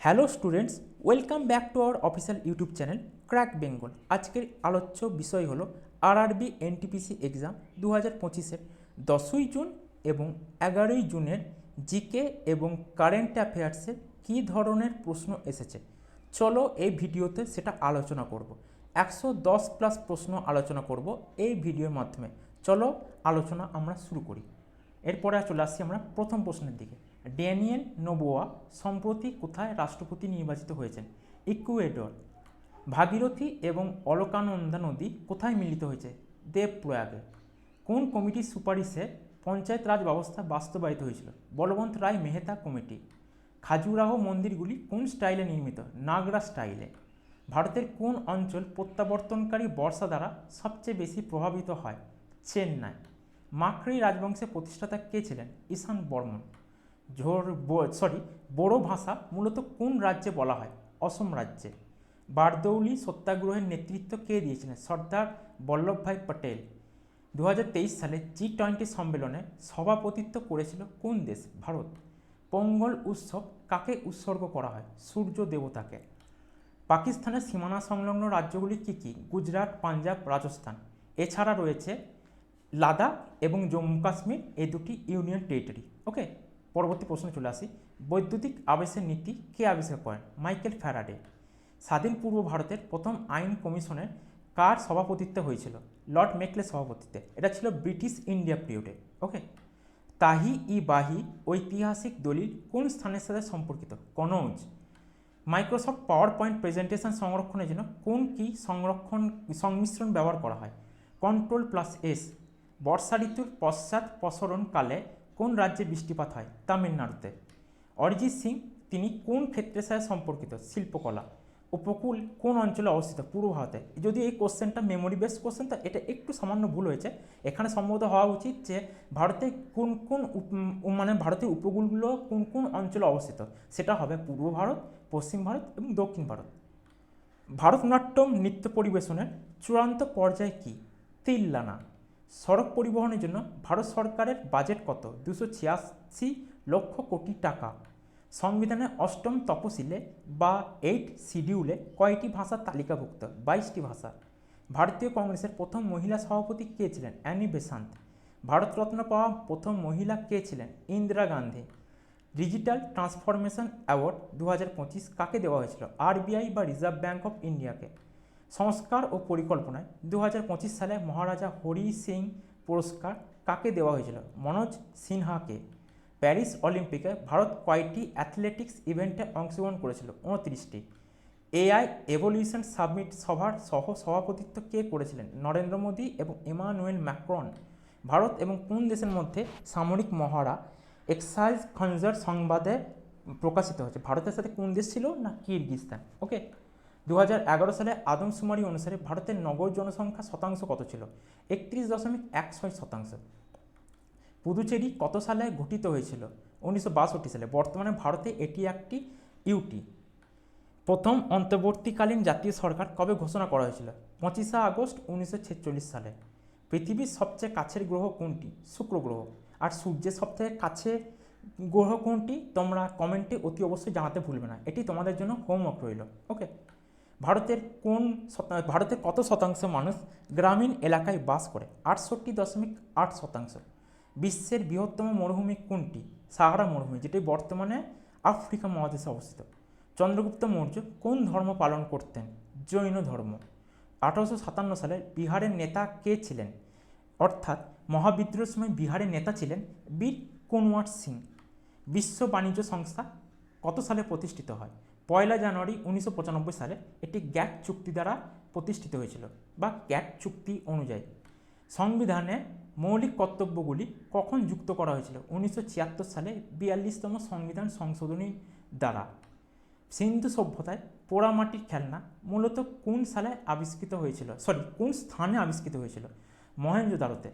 Hello students, welcome back to our official YouTube channel crack Bengal. আজকের আলোচ্য বিষয় হলো আরআরবি এনটিপিসি এক্সাম 2025-এর 10ই জুন এবং 11ই জুনের জিকে এবং কারেন্ট অ্যাফেয়ার্সের কী ধরনের প্রশ্ন এসেছে। চলো এই ভিডিওতে সেটা আলোচনা করব। 110+ প্রশ্ন আলোচনা করব এই ভিডিওর মাধ্যমে। চলো আলোচনা আমরা শুরু করি। এরপরে চলে আসছি আমরা প্রথম প্রশ্নের দিকে। ড্যানিয়েল নোবোয়া সম্প্রতি কোথায় রাষ্ট্রপতি নির্বাচিত হয়েছেন? ইকুয়েডর। ভাগীরথী এবং অলকানন্দা নদী কোথায় মিলিত হয়েছে? দেবপ্রয়াগে। কোন কমিটির সুপারিশে পঞ্চায়েত রাজ ব্যবস্থা বাস্তবায়িত হয়েছিল? বলবন্ত রায় মেহতা কমিটি। খাজুরাহো মন্দিরগুলি কোন স্টাইলে নির্মিত? নাগরা স্টাইলে। ভারতের কোন অঞ্চল প্রত্যাবর্তনকারী বর্ষা দ্বারা সবচেয়ে বেশি প্রভাবিত হয়? চেন্নাই। মাকড়ি রাজবংশের প্রতিষ্ঠাতা কে ছিলেন? ঈশান বর্মন। বোড়ো ভাষা মূলত কোন রাজ্যে বলা হয়? অসম রাজ্যে। বারদৌলি সত্যাগ্রহের নেতৃত্ব কে দিয়েছিলেন? সর্দার বল্লভভাই পটেল। 2023 সালে G20 সম্মেলনে সভাপতিত্ব করেছিল কোন দেশ? ভারত। পোঙ্গল উৎসব কাকে উৎসর্গ করা হয়? সূর্য দেবতাকে। পাকিস্তানের সীমানা সংলগ্ন রাজ্যগুলি কী কী? গুজরাট, পাঞ্জাব, রাজস্থান। এছাড়া রয়েছে লাদাখ এবং জম্মু কাশ্মীর, এই দুটি ইউনিয়ন টেরিটরি। ওকে, পরবর্তী প্রশ্নে চলে আসি। বৈদ্যুতিক আবেশের নীতি কে আবিষ্কার করেন? Michael Faraday. স্বাধীন পূর্ব ভারতের প্রথম আইন কমিশনের কার সভাপতিত্বে হয়েছিল? লর্ড মেকলে সভাপতিত্বে। এটা ছিল ব্রিটিশ ইন্ডিয়া পিরিয়ডে। ওকে। তাহি ই বাহি ঐতিহাসিক দলিল কোন স্থানের সাথে সম্পর্কিত? Kannauj. Microsoft power point presentation সংরক্ষণের জন্য কোন কি সংমিশ্রণ ব্যবহার করা হয়? Ctrl+S। বর্ষা ঋতুর পশ্চাৎ প্রসরণকালে কোন রাজ্যে বৃষ্টিপাত হয়? তামিলনাড়ুতে। অরিজিৎ সিং তিনি কোন ক্ষেত্রের সাথে সম্পর্কিত? শিল্পকলা। উপকূল কোন অঞ্চলে অবস্থিত? পূর্ব ভারতে। যদি এই কোশ্চেনটা মেমোরি বেসড কোশ্চেন, তো এটা একটু সামান্য ভুল হয়েছে। এখানে সম্ভবত হওয়া উচিত যে ভারতে কোন কোন ভারতের উপকূলগুলো কোন কোন অঞ্চলে অবস্থিত, সেটা হবে পূর্ব ভারত, পশ্চিম ভারত এবং দক্ষিণ ভারত। ভারতনাট্যম নৃত্য পরিবেশনের চূড়ান্ত পর্যায় কি? তিল্লানা। সড়ক পরিবহনের জন্য ভারত সরকারের বাজেট কত? 286 লক্ষ কোটি টাকা। সংবিধানের অষ্টম তপশিলে বা 8 শিডিউলে কয়টি ভাষা তালিকাভুক্ত? 22টি ভাষা। ভারতীয় কংগ্রেসের প্রথম মহিলা সভাপতি কে ছিলেন? Annie Besant. ভারতরত্ন পাওয়া প্রথম মহিলা কে ছিলেন? Indira Gandhi. Digital transformation award 2025 কাকে দেওয়া হয়েছিল? আরবিআই বা রিজার্ভ ব্যাঙ্ক অফ ইন্ডিয়াকে। সংস্কার ও পরিকল্পনায় 2025 সালে মহারাজা হরি সিং পুরস্কার কাকে দেওয়া হয়েছিল? মনোজ সিনহাকে। প্যারিস অলিম্পিকে ভারত কয়টি অ্যাথলেটিক্স ইভেন্টে অংশগ্রহণ করেছিল? 29টি। এআই এভলিউশন সাবমিট সভার সহ সভাপতিত্ব কে করেছিলেন? নরেন্দ্র মোদী এবং ইমানুয়েল ম্যাক্রন। ভারত এবং কোন দেশের মধ্যে সামরিক মহড়া এক্সাইজ খঞ্জার সংবাদে প্রকাশিত হয়েছে? ভারতের সাথে কোন দেশ ছিল? না কিরগিজস্তান। ওকে। 2011 সালে আদমশুমারি অনুসারে ভারতের নগর জনসংখ্যা শতাংশ কত ছিল? 31.16%। পুদুচেরি কত সালে গঠিত হয়েছিল? 1962 সালে। বর্তমানে ভারতে এটি একটি ইউটি। প্রথম অন্তর্বর্তীকালীন জাতীয় সরকার কবে ঘোষণা করা হয়েছিল? 25 আগস্ট 1946 সালে। পৃথিবীর সবচেয়ে কাছের গ্রহ কোনটি? শুক্র গ্রহ। আর সূর্যের সবথেকে কাছে গ্রহ কোনটি? তোমরা কমেন্টে অতি অবশ্যই জানাতে ভুলবে না, এটি তোমাদের জন্য হোমওয়ার্ক রইল। ওকে। ভারতের কত শতাংশ মানুষ গ্রামীণ এলাকায় বাস করে? 68.8%। বিশ্বের বৃহত্তম মরুভূমি কোনটি? সাহারা মরুভূমি, যেটি বর্তমানে আফ্রিকা মহাদেশে অবস্থিত। চন্দ্রগুপ্ত মৌর্য কোন ধর্ম পালন করতেন? জৈন ধর্ম। 1857 সালে বিহারের নেতা কে ছিলেন? অর্থাৎ মহাবিদ্রোহের সময় বিহারের নেতা ছিলেন বীর কুনওয়ার সিং। বিশ্ব বাণিজ্য সংস্থা কত সালে প্রতিষ্ঠিত হয়? 1 জানুয়ারি 1995 সালে। এটি গ্যাট চুক্তি দ্বারা প্রতিষ্ঠিত হয়েছিল বা গ্যাট চুক্তি অনুযায়ী। সংবিধানে মৌলিক কর্তব্যগুলি কখন যুক্ত করা হয়েছিল? 1976 সালে 42তম সংবিধান সংশোধনী দ্বারা। সিন্ধু সভ্যতায় পোড়ামাটির খেলনা মূলত কোন সালে আবিষ্কৃত হয়েছিল? কোন স্থানে আবিষ্কৃত হয়েছিল? মহেঞ্জোদারোতে।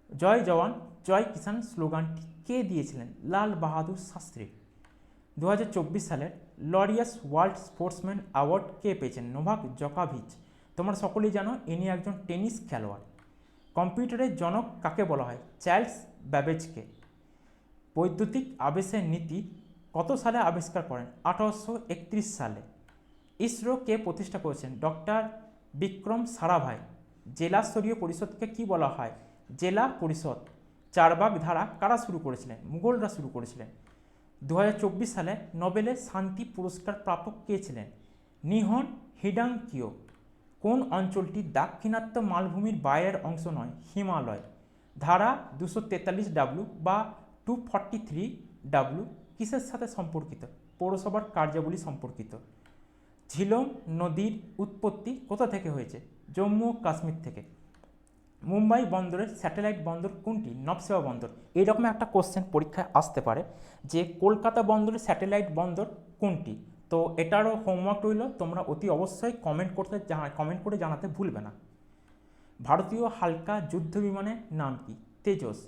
জয় জওয়ান জয় কিষাণ স্লোগানটি কে দিয়েছিলেন? লাল বাহাদুর শাস্ত্রী। 2024 সালের লরিয়াস ওয়ার্ল্ড স্পোর্টসম্যান অ্যাওয়ার্ড কে পেয়েছেন? নোভাক জোকোভিচ। তোমরা সকলেই জানো ইনি একজন টেনিস খেলোয়াড়। কম্পিউটারের জনক কাকে বলা হয়? চার্লস ব্যাবেজকে। বৈদ্যুতিক আবেশের নীতি কত সালে আবিষ্কার করেন? 1831 সালে। ইসরো কে প্রতিষ্ঠা করেছেন? ডক্টর বিক্রম সারাভাই। জেলা স্তরীয় পরিষদকে কি বলা হয়? জেলা পরিষদ। চারবাগ ধারা কারা শুরু করেছিলেন? মুঘলরা শুরু করেছিলেন। 2024 সালে নোবেলের শান্তি পুরস্কার প্রাপক কে ছিলেন? নিহন হিডাংকিও। কোন অঞ্চলটি দাক্ষিণাত্য মালভূমির বাইরের অংশ নয়? হিমালয়। ধারা 243W বা 243W কিসের সাথে সম্পর্কিত? পৌরসভার কার্যাবলী সম্পর্কিত। ঝিলম নদীর উৎপত্তি কোথা থেকে হয়েছে? জম্মু ও কাশ্মীর থেকে। মুম্বাই বন্দরের স্যাটেলাইট বন্দর কোনটি? নবসেবা বন্দর। এইরকম একটা কোশ্চেন পরীক্ষায় আসতে পারে যে কলকাতা বন্দরের স্যাটেলাইট বন্দর কোনটি। তো এটারও হোমওয়ার্ক রইল, তোমরা অতি অবশ্যই কমেন্ট করে জানাতে ভুলবে না। ভারতীয় হালকা যুদ্ধ বিমানের নাম কি? তেজস।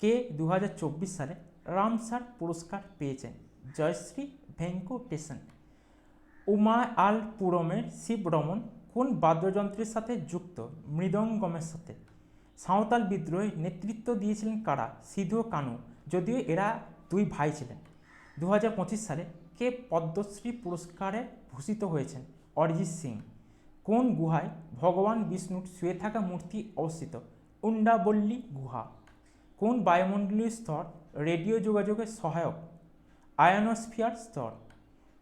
কে 2024 সালে রামসার পুরস্কার পেয়েছেন? জয়শ্রী ভেঙ্কটেশন। উমায়ালপুরমের শিবরমন কোন বাদ্যযন্ত্রের সাথে যুক্ত? মৃদঙ্গমের সাথে। সাঁওতাল বিদ্রোহে নেতৃত্ব দিয়েছিলেন কারা? সিধু ও কানু, যদিও এরা দুই ভাই ছিলেন। 2025 সালে কে পদ্মশ্রী পুরস্কারে ভূষিত হয়েছেন? অরিজিৎ সিং। কোন গুহায় ভগবান বিষ্ণুর শুয়ে থাকা মূর্তি অবস্থিত? উন্ডাবল্লী গুহা। কোন বায়ুমণ্ডলীয় স্তর রেডিও যোগাযোগের সহায়ক? আয়নোস্ফিয়ার স্তর।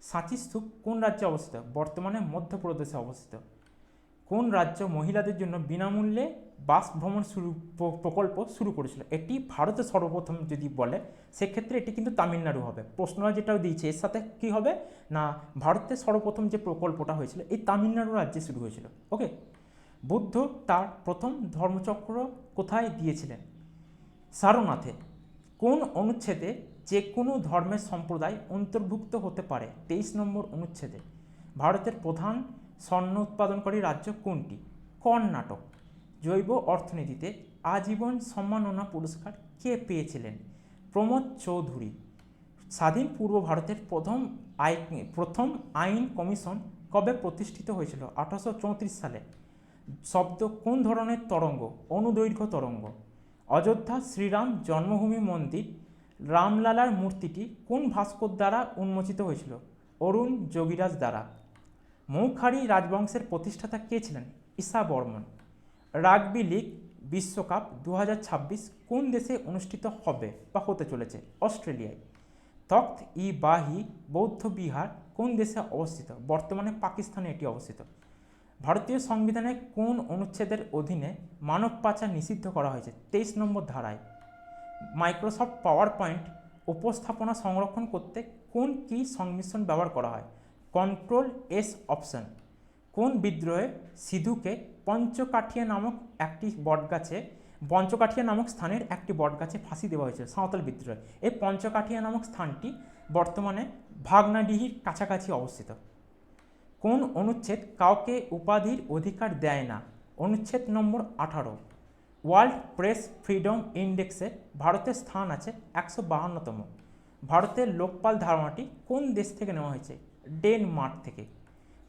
সাঁচি স্তূপ কোন রাজ্যে অবস্থিত? বর্তমানে মধ্যপ্রদেশে অবস্থিত। কোন রাজ্য মহিলাদের জন্য বিনামূল্যে বাস ভ্রমণ প্রকল্প শুরু করেছিল? এটি ভারতে সর্বপ্রথম যদি বলে সেক্ষেত্রে এটি কিন্তু তামিলনাড়ু হবে। প্রশ্নটা যেটাও দিয়েছে এর সাথে কী হবে না, ভারতে সর্বপ্রথম যে প্রকল্পটা হয়েছিল এই তামিলনাড়ু রাজ্যে শুরু হয়েছিল। ওকে। বুদ্ধ তার প্রথম ধর্মচক্র কোথায় দিয়েছিলেন? সারনাথে। কোন অনুচ্ছেদে যে কোনো ধর্মের সম্প্রদায় অন্তর্ভুক্ত হতে পারে? 23 নম্বর অনুচ্ছেদে। ভারতের প্রধান স্বর্ণ উৎপাদনকারী রাজ্য কোনটি? কর্ণাটক। জৈব অর্থনীতিতে আজীবন সম্মাননা পুরস্কার কে পেয়েছিলেন? প্রমোদ চৌধুরী। স্বাধীন পূর্ব ভারতের প্রথম আইন কমিশন কবে প্রতিষ্ঠিত হয়েছিল? 1834 সালে। শব্দ কোন ধরনের তরঙ্গ? অনুদৈর্ঘ্য তরঙ্গ। অযোধ্যা শ্রীরাম জন্মভূমি মন্দির রামলালার মূর্তিটি কোন ভাস্কর দ্বারা উন্মোচিত হয়েছিল? অরুণ যোগীরাজ দ্বারা। মৌখারি রাজবংশের প্রতিষ্ঠাতা কে ছিলেন? ঈশা বর্মন। রাগবি লিগ বিশ্বকাপ 2026 কোন দেশে অনুষ্ঠিত হবে বা হতে চলেছে? অস্ট্রেলিয়ায়। তখ্ত ই বাহি বৌদ্ধ বিহার কোন দেশে অবস্থিত? বর্তমানে পাকিস্তানে এটি অবস্থিত। ভারতীয় সংবিধানে কোন অনুচ্ছেদের অধীনে মানব পাচার নিষিদ্ধ করা হয়েছে? 23 নম্বর ধারায়। মাইক্রোসফট পাওয়ার পয়েন্ট উপস্থাপনা সংরক্ষণ করতে কোন কি সংমিশ্রণ ব্যবহার করা হয়? Control S option. কোন বিদ্রোহে সিধুকে পঞ্চকাঠিয়া নামক স্থানের একটি বটগাছে ফাঁসি দেওয়া হয়েছিল? সাঁওতাল বিদ্রোহে। এই পঞ্চকাঠিয়া নামক স্থানটি বর্তমানে ভাগনাডিহির কাছাকাছি অবস্থিত। কোন অনুচ্ছেদ কাউকে উপাধির অধিকার দেয় না? অনুচ্ছেদ নম্বর 18। ওয়ার্ল্ড প্রেস ফ্রিডম ইন্ডেক্সে ভারতের স্থান আছে 152তম। ভারতের লোকপাল ধারণাটি কোন দেশ থেকে নেওয়া হয়েছে? ডেনমার্ক থেকে।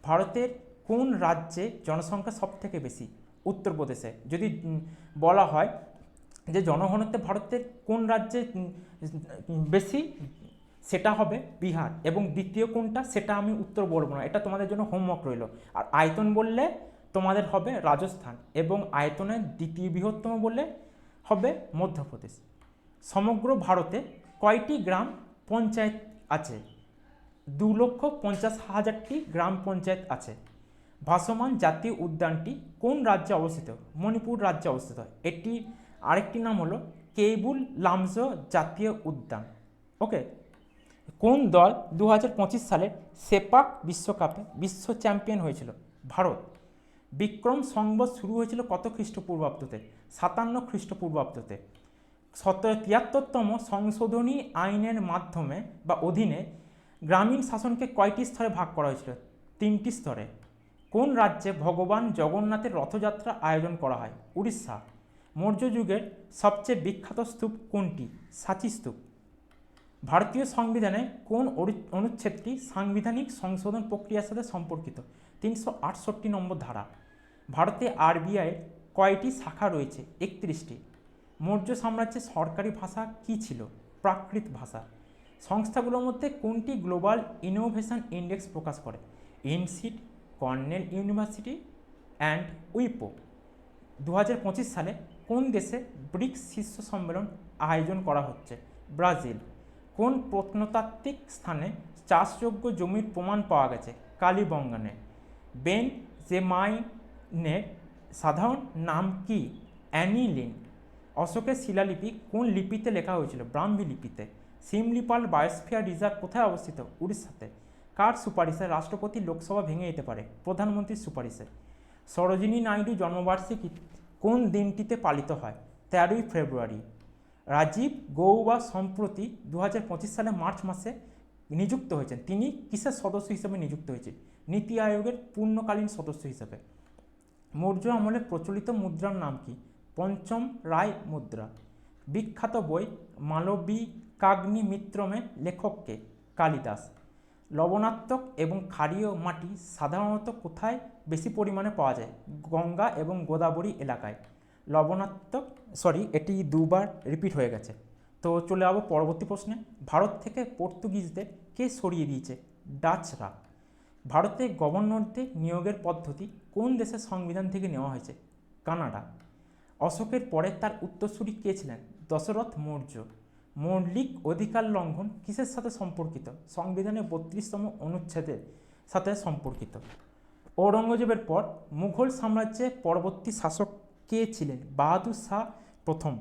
ভারতের কোন রাজ্যে জনসংখ্যা সবথেকে বেশি? উত্তরপ্রদেশে। যদি বলা হয় যে জনঘনত্বে ভারতের কোন রাজ্যে বেশি, সেটা হবে বিহার। এবং দ্বিতীয় কোনটা সেটা আমি উত্তর বলবো না, এটা তোমাদের জন্য হোমওয়ার্ক রইল। আর আয়তন বললে তোমাদের হবে রাজস্থান, এবং আয়তনের দ্বিতীয় বৃহত্তম বললে হবে মধ্যপ্রদেশ। সমগ্র ভারতে কয়টি গ্রাম পঞ্চায়েত আছে? 2,50,000টি গ্রাম পঞ্চায়েত আছে। ভাসমান জাতীয় উদ্যানটি কোন রাজ্যে অবস্থিত? মণিপুর রাজ্যে অবস্থিত। এটি আরেকটি নাম হলো কেইবুল লামজো জাতীয় উদ্যান। ওকে। কোন দল 2025 সালের সেপাক বিশ্বকাপে বিশ্ব চ্যাম্পিয়ন হয়েছিল? ভারত। বিক্রম সংবৎ শুরু হয়েছিল কত খ্রিস্টপূর্বাব্দতে? 57 খ্রিস্টপূর্বাব্দতে। 73তম সংশোধনী আইনের মাধ্যমে বা অধীনে গ্রামীণ শাসনকে কয়টি স্তরে ভাগ করা হয়েছিল? 3টি স্তরে। কোন রাজ্যে ভগবান জগন্নাথের রথযাত্রা আয়োজন করা হয়? উড়িষ্যা। মৌর্য যুগের সবচেয়ে বিখ্যাত স্তূপ কোনটি? সাঁচি স্তূপ। ভারতীয় সংবিধানে কোন অনুচ্ছেদটি সাংবিধানিক সংশোধন প্রক্রিয়ার সাথে সম্পর্কিত? 368 নম্বর ধারা। ভারতে আরবিআইয়ের কয়টি শাখা রয়েছে? 31টি। মৌর্য সাম্রাজ্যের সরকারি ভাষা কী ছিল? প্রাকৃত ভাষা। সংস্থাগুলোর মধ্যে কোনটি গ্লোবাল ইনোভেশন ইন্ডেক্স প্রকাশ করে? ইনসিড, কর্নেল ইউনিভার্সিটি অ্যান্ড উইপো। 2025 সালে কোন দেশে ব্রিক্স শীর্ষ সম্মেলন আয়োজন করা হচ্ছে? ব্রাজিল। কোন প্রত্নতাত্ত্বিক স্থানে চাষযোগ্য জমির প্রমাণ পাওয়া গেছে? কালীবঙ্গানে। বেনজেমাইনের সাধারণ নাম কি? অ্যানিলিন। অশোকের শিলালিপি কোন লিপিতে লেখা হয়েছিল? ব্রাহ্মী লিপিতে। সিমলিপাল বায়োস্ফিয়ার রিজার্ভ কোথায় অবস্থিত? উড়িষ্যাতে। কার সুপারিশে রাষ্ট্রপতি লোকসভা ভেঙে যেতে পারে? প্রধানমন্ত্রীর সুপারিশে। সরোজিনী নাইডু জন্মবার্ষিকী কোন দিনটিতে পালিত হয়? 13ই ফেব্রুয়ারি। রাজীব গৌবা সম্প্রতি 2025 সালে মার্চ মাসে নিযুক্ত হয়েছেন। তিনি কিসের সদস্য হিসেবে নিযুক্ত হয়েছেন? নীতি আয়োগের পূর্ণকালীন সদস্য হিসেবে। মৌর্য আমলে প্রচলিত মুদ্রার নাম কি? পঞ্চম রায় মুদ্রা। বিখ্যাত বই মালবিকাগ্নিমিত্রমে লেখককে? কালিদাস। লবণাত্মক এবং ক্ষারীয় মাটি সাধারণত কোথায় বেশি পরিমাণে পাওয়া যায়? গঙ্গা এবং গোদাবরী এলাকায়। এটি দুবার রিপিট হয়ে গেছে। তো চলে যাবো পরবর্তী প্রশ্নে। ভারত থেকে পর্তুগিজদের কে সরিয়ে দিয়েছে? ডাচরা। ভারতে গভর্নরদের নিয়োগের পদ্ধতি কোন দেশের সংবিধান থেকে নেওয়া হয়েছে? কানাডা। অশোকের পরে তার উত্তরসূরি কে ছিলেন? দশরথ মৌর্য। মৌলিক অধিকার লঙ্ঘন কিসের সাথে সম্পর্কিত? সংবিধানের 32তম অনুচ্ছেদের সাথে সম্পর্কিত। ঔরঙ্গজেবের পর মুঘল সাম্রাজ্যের পরবর্তী শাসক কে ছিলেন? বাহাদুর শাহ প্রথম।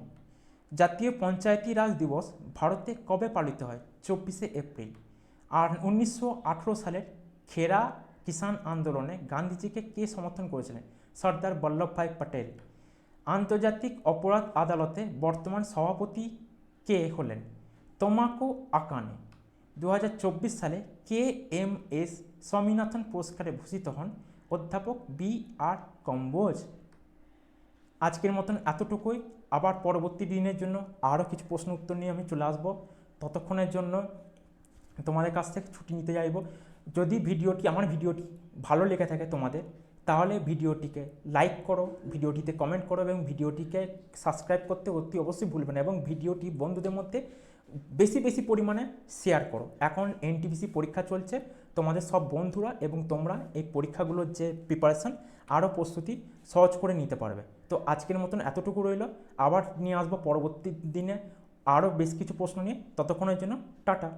জাতীয় পঞ্চায়েতি রাজ দিবস ভারতে কবে পালিত হয়? 24শে এপ্রিল। আর 1918 সালের খেরা কিষাণ আন্দোলনে গান্ধীজিকে কে সমর্থন করেছিলেন? সর্দার বল্লভভাই পটেল। আন্তর্জাতিক অপরাধ আদালতে বর্তমান সভাপতি কে হলেন? তোমাকো আকানে। 2024 সালে KMS স্বামীনাথন পুরস্কারে ভূষিত হন অধ্যাপক BR কম্বোজ। আজকের মতন এতটুকুই। আবার পরবর্তী দিনের জন্য আরও কিছু প্রশ্ন উত্তর নিয়ে আমি চলে আসবো। ততক্ষণের জন্য তোমাদের কাছ থেকে ছুটি নিতে চাইব। যদি আমার ভিডিওটি ভালো লেগে থাকে তোমাদের, তাহলে ভিডিওটিকে লাইক করো, ভিডিওটিতে কমেন্ট করো এবং ভিডিওটিকে সাবস্ক্রাইব করতে অতি অবশ্যই ভুলবে না, এবং ভিডিওটি বন্ধুদের মধ্যে বেশি পরিমাণে শেয়ার করো। এখন NTPC পরীক্ষা চলছে, তোমাদের সব বন্ধুরা এবং তোমরা এই পরীক্ষাগুলোর যে প্রিপারেশান আরও প্রস্তুতি সহজ করে নিতে পারবে। তো আজকের মতন এতটুকু রইল। আবার নিয়ে আসবো পরবর্তী দিনে আরও বেশ কিছু প্রশ্ন নিয়ে। ততক্ষণের জন্য টাটা।